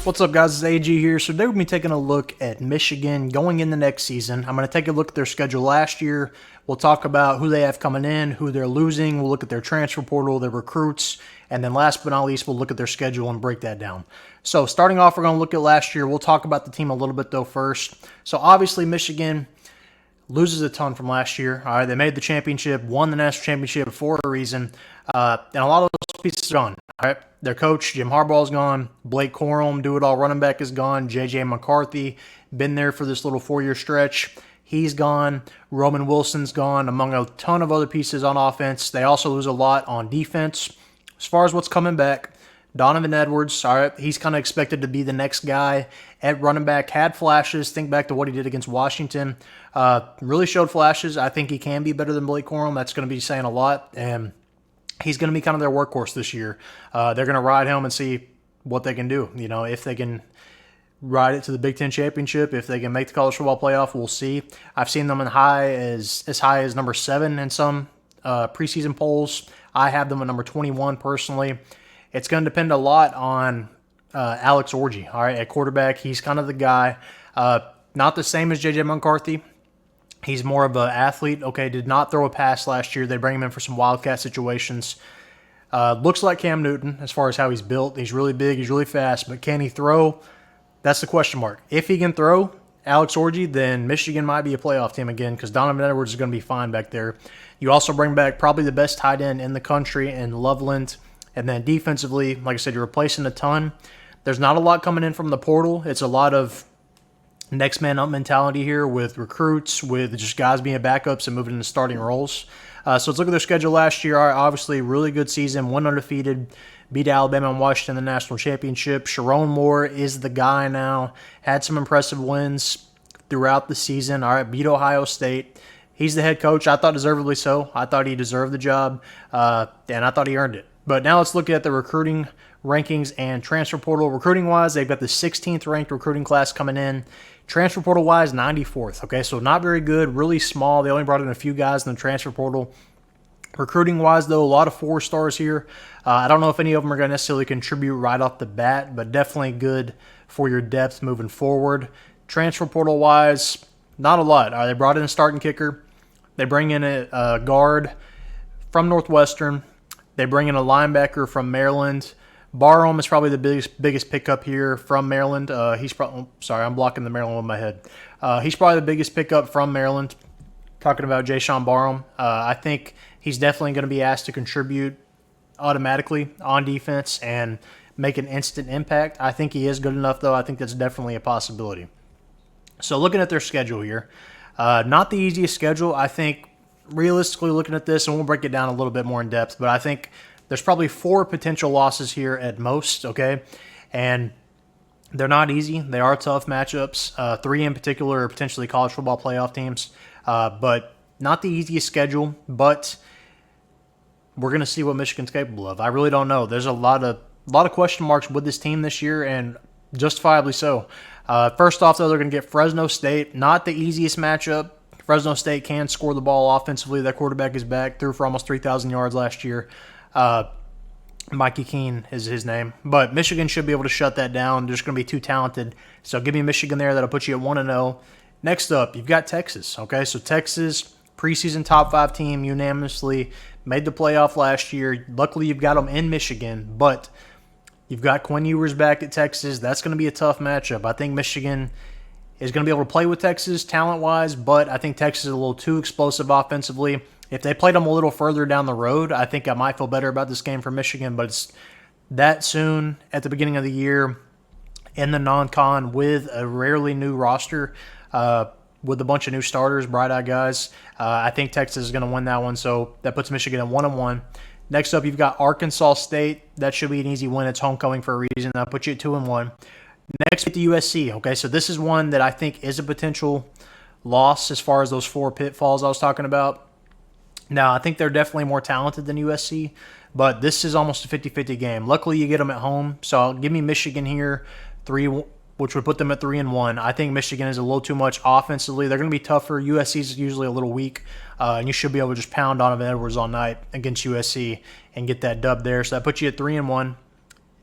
What's up, guys? It's AG here. So today we'll be taking a look at Michigan going in the next season. I'm going to take a look at their schedule last year. We'll talk about who they have coming in, who they're losing. We'll look at their transfer portal, their recruits, and then last but not least, we'll look at their schedule and break that down. So starting off, we're going to look at last year. We'll talk about the team a little bit, though, first. So obviously, Michigan loses a ton from last year. All right, they made the championship, won the national championship for a reason, and a lot of those pieces are gone. All right, their coach, Jim Harbaugh, is gone. Blake Corum, do-it-all running back, is gone. JJ McCarthy, been there for this little 4-year stretch. He's gone. Roman Wilson's gone, among a ton of other pieces on offense. They also lose a lot on defense. As far as what's coming back, Donovan Edwards, all right, he's kind of expected to be the next guy at running back. Had flashes. Think back to what he did against Washington. Really showed flashes. I think he can be better than Blake Corum. That's going to be saying a lot. And he's going to be kind of their workhorse this year. They're going to ride him and see what they can do. You know, if they can ride it to the Big Ten championship, if they can make the college football playoff, we'll see. I've seen them as high as number 7 in some preseason polls. I have them at number 21 personally. It's going to depend a lot on Alex Orji, all right, at quarterback. He's kind of the guy. Not the same as JJ McCarthy. He's more of an athlete. Okay, did not throw a pass last year. They bring him in for some wildcat situations. Looks like Cam Newton as far as how he's built. He's really big. He's really fast. But can he throw? That's the question mark. If he can throw, Alex Orji, then Michigan might be a playoff team again because Donovan Edwards is going to be fine back there. You also bring back probably the best tight end in the country in Loveland. And then defensively, like I said, you're replacing a ton. There's not a lot coming in from the portal. It's a lot of next man up mentality here with recruits, with just guys being backups and moving into starting roles. So let's look at their schedule last year. Obviously, really good season, went undefeated, beat Alabama and Washington in the national championship. Sherrone Moore is the guy now. Had some impressive wins throughout the season. All right, beat Ohio State. He's the head coach. I thought deservedly so. I thought he deserved the job, and I thought he earned it. But now let's look at the recruiting rankings and transfer portal. Recruiting-wise, they've got the 16th ranked recruiting class coming in. Transfer portal-wise, 94th. Okay, so not very good, really small. They only brought in a few guys in the transfer portal. Recruiting-wise, though, a lot of 4-stars here. I don't know if any of them are going to necessarily contribute right off the bat, but definitely good for your depth moving forward. Transfer portal-wise, not a lot. They brought in a starting kicker. They bring in a guard from Northwestern. They bring in a linebacker from Maryland. Barham is probably the biggest pickup here from Maryland. He's probably sorry, I'm blocking the Maryland with my head. He's probably the biggest pickup from Maryland. Talking about Jaishawn Barham, I think he's definitely going to be asked to contribute automatically on defense and make an instant impact. I think he is good enough, though. I think that's definitely a possibility. So looking at their schedule here, not the easiest schedule. I think realistically looking at this, and we'll break it down a little bit more in depth, but I think there's probably 4 potential losses here at most, okay? And they're not easy. They are tough matchups. 3 in particular are potentially college football playoff teams, but not the easiest schedule, but we're going to see what Michigan's capable of. I really don't know. There's a lot of question marks with this team this year, and justifiably so. First off, though, they're going to get Fresno State. Not the easiest matchup. Fresno State can score the ball offensively. Their quarterback is back, threw for almost 3,000 yards last year. Mikey Keene is his name. But Michigan should be able to shut that down. They're just going to be too talented. So give me Michigan there. That'll put you at 1-0. Next up, you've got Texas. Okay, so Texas, preseason top 5 team, unanimously made the playoff last year. Luckily, you've got them in Michigan, but you've got Quinn Ewers back at Texas. That's going to be a tough matchup. I think Michigan is going to be able to play with Texas talent-wise, but I think Texas is a little too explosive offensively. If they played them a little further down the road, I think I might feel better about this game for Michigan, but it's that soon at the beginning of the year in the non-con with a rarely new roster, with a bunch of new starters, bright-eyed guys. I think Texas is going to win that one, so that puts Michigan at 1-1. Next up, you've got Arkansas State. That should be an easy win. It's homecoming for a reason. That'll put you at 2-1. Next, with the USC. Okay, so this is one that I think is a potential loss as far as those 4 pitfalls I was talking about. Now, I think they're definitely more talented than USC, but this is almost a 50-50 game. Luckily, you get them at home, so give me Michigan here, 3, which would put them at 3-1. I think Michigan is a little too much offensively. They're going to be tougher. USC is usually a little weak, and you should be able to just pound Donovan Edwards all night against USC and get that dub there. So that puts you at 3-1.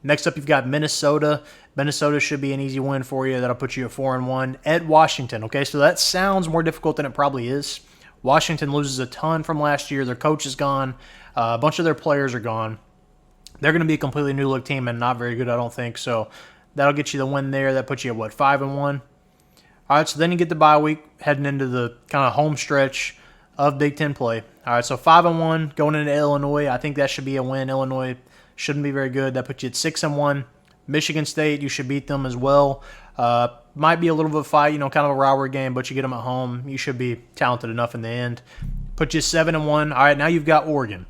Next up, you've got Minnesota. Minnesota should be an easy win for you. That'll put you at 4-1. At Washington, okay? So that sounds more difficult than it probably is. Washington loses a ton from last year. Their coach is gone. A bunch of their players are gone. They're going to be a completely new-look team and not very good, I don't think. So that'll get you the win there. That puts you at, 5-1? All right, so then you get the bye week, heading into the kind of home stretch of Big Ten play. All right, so 5-1 going into Illinois. I think that should be a win. Illinois shouldn't be very good. That puts you at 6-1. Michigan State, you should beat them as well. Might be a little bit of a fight, kind of a rivalry game, but you get them at home. You should be talented enough in the end. Put you 7-1. All right, now you've got Oregon.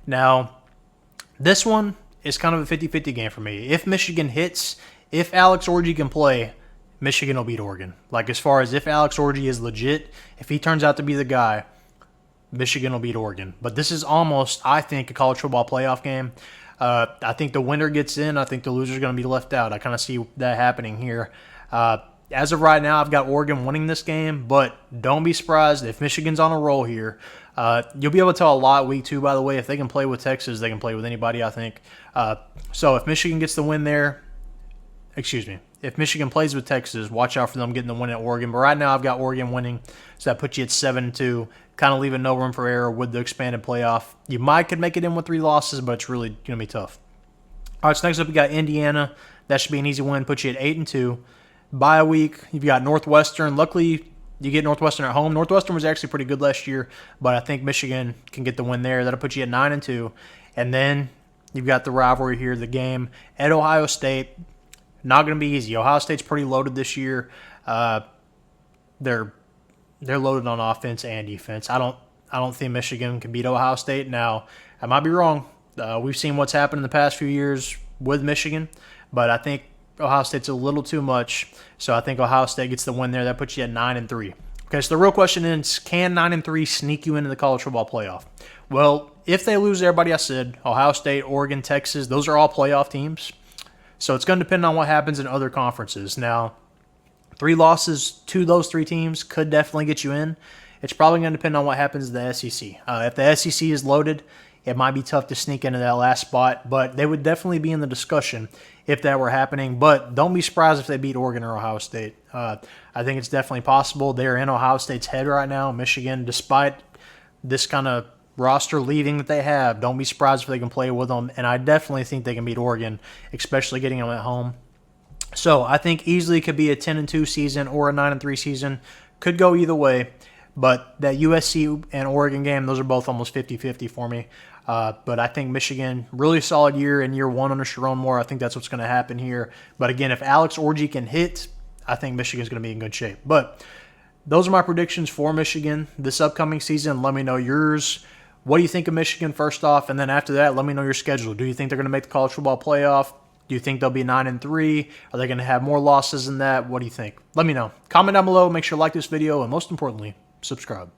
Now, this one is kind of a 50-50 game for me. If Michigan hits, if Alex Orji can play, Michigan will beat Oregon. Like, as far as if Alex Orji is legit, if he turns out to be the guy, Michigan will beat Oregon. But this is almost, I think, a college football playoff game. I think the winner gets in. I think the loser is going to be left out. I kind of see that happening here. As of right now, I've got Oregon winning this game, but don't be surprised if Michigan's on a roll here. You'll be able to tell a lot week 2, by the way. If they can play with Texas, they can play with anybody, I think. So if Michigan gets the win there, if Michigan plays with Texas, watch out for them getting the win at Oregon. But right now, I've got Oregon winning, so that puts you at 7-2, kind of leaving no room for error with the expanded playoff. You could make it in with 3 losses, but it's really going to be tough. All right, so next up, you got Indiana. That should be an easy win, put you at 8-2. Bye week, you've got Northwestern. Luckily, you get Northwestern at home. Northwestern was actually pretty good last year, but I think Michigan can get the win there. That'll put you at 9-2. And then you've got the rivalry here, the game at Ohio State. Not going to be easy. Ohio State's pretty loaded this year. They're loaded on offense and defense. I don't think Michigan can beat Ohio State. Now, I might be wrong. We've seen what's happened in the past few years with Michigan, but I think Ohio State's a little too much. So I think Ohio State gets the win there. That puts you at 9-3. Okay, so the real question is, can 9-3 sneak you into the college football playoff? Well, if they lose everybody I said, Ohio State, Oregon, Texas, those are all playoff teams. So it's going to depend on what happens in other conferences. Now, 3 losses to those 3 teams could definitely get you in. It's probably going to depend on what happens to the SEC. If the SEC is loaded, it might be tough to sneak into that last spot, but they would definitely be in the discussion if that were happening. But don't be surprised if they beat Oregon or Ohio State. I think it's definitely possible. They're in Ohio State's head right now. Michigan, despite this kind of roster leaving that they have, don't be surprised if they can play with them. And I definitely think they can beat Oregon, especially getting them at home. So I think easily could be a 10-2 season or a 9-3 season. Could go either way. But that USC and Oregon game, those are both almost 50-50 for me. But I think Michigan, really solid year in year 1 under Sherrone Moore. I think that's what's going to happen here. But again, if Alex Orji can hit, I think Michigan's going to be in good shape. But those are my predictions for Michigan this upcoming season. Let me know yours. What do you think of Michigan first off? And then after that, let me know your schedule. Do you think they're going to make the college football playoff? Do you think they'll be 9-3? Are they going to have more losses than that? What do you think? Let me know. Comment down below. Make sure to like this video. And most importantly, subscribe.